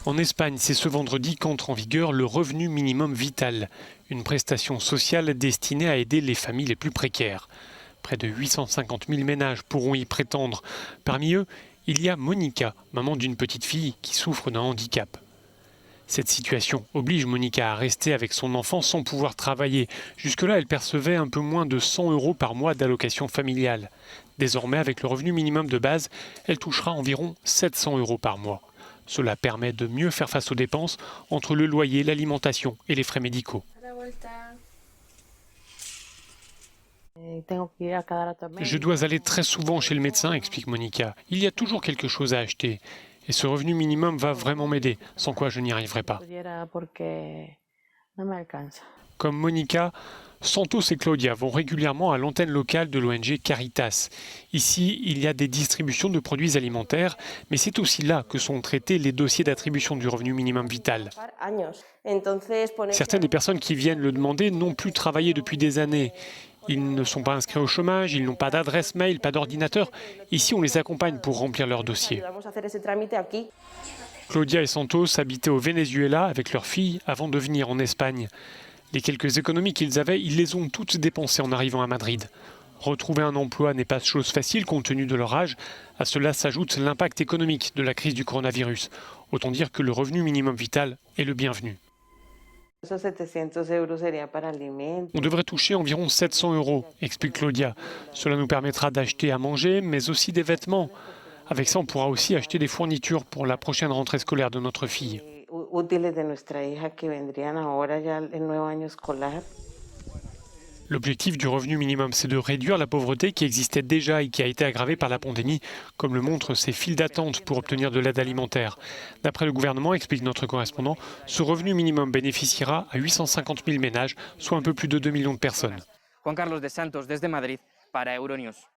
En Espagne, c'est ce vendredi qu'entre en vigueur le revenu minimum vital, une prestation sociale destinée à aider les familles les plus précaires. Près de 850 000 ménages pourront y prétendre. Parmi eux, il y a Monica, maman d'une petite fille qui souffre d'un handicap. Cette situation oblige Monica à rester avec son enfant sans pouvoir travailler. Jusque-là, elle percevait un peu moins de 100 € par mois d'allocation familiale. Désormais, avec le revenu minimum de base, elle touchera environ 700 € par mois. Cela permet de mieux faire face aux dépenses entre le loyer, l'alimentation et les frais médicaux. Je dois aller très souvent chez le médecin, explique Monica. Il y a toujours quelque chose à acheter. Et ce revenu minimum va vraiment m'aider, sans quoi je n'y arriverai pas. Comme Monica, Santos et Claudia vont régulièrement à l'antenne locale de l'ONG Caritas. Ici, il y a des distributions de produits alimentaires, mais c'est aussi là que sont traités les dossiers d'attribution du revenu minimum vital. Certaines des personnes qui viennent le demander n'ont plus travaillé depuis des années. Ils ne sont pas inscrits au chômage, ils n'ont pas d'adresse mail, pas d'ordinateur. Ici, on les accompagne pour remplir leur dossier. Claudia et Santos habitaient au Venezuela avec leur fille avant de venir en Espagne. Les quelques économies qu'ils avaient, ils les ont toutes dépensées en arrivant à Madrid. Retrouver un emploi n'est pas chose facile compte tenu de leur âge. À cela s'ajoute l'impact économique de la crise du coronavirus. Autant dire que le revenu minimum vital est le bienvenu. On devrait toucher environ 700 €, explique Claudia. Cela nous permettra d'acheter à manger, mais aussi des vêtements. Avec ça, on pourra aussi acheter des fournitures pour la prochaine rentrée scolaire de notre fille. L'objectif du revenu minimum, c'est de réduire la pauvreté qui existait déjà et qui a été aggravée par la pandémie, comme le montrent ces files d'attente pour obtenir de l'aide alimentaire. D'après le gouvernement, explique notre correspondant, ce revenu minimum bénéficiera à 850 000 ménages, soit un peu plus de 2 millions de personnes. Juan Carlos de Santos, desde Madrid, para Euronews.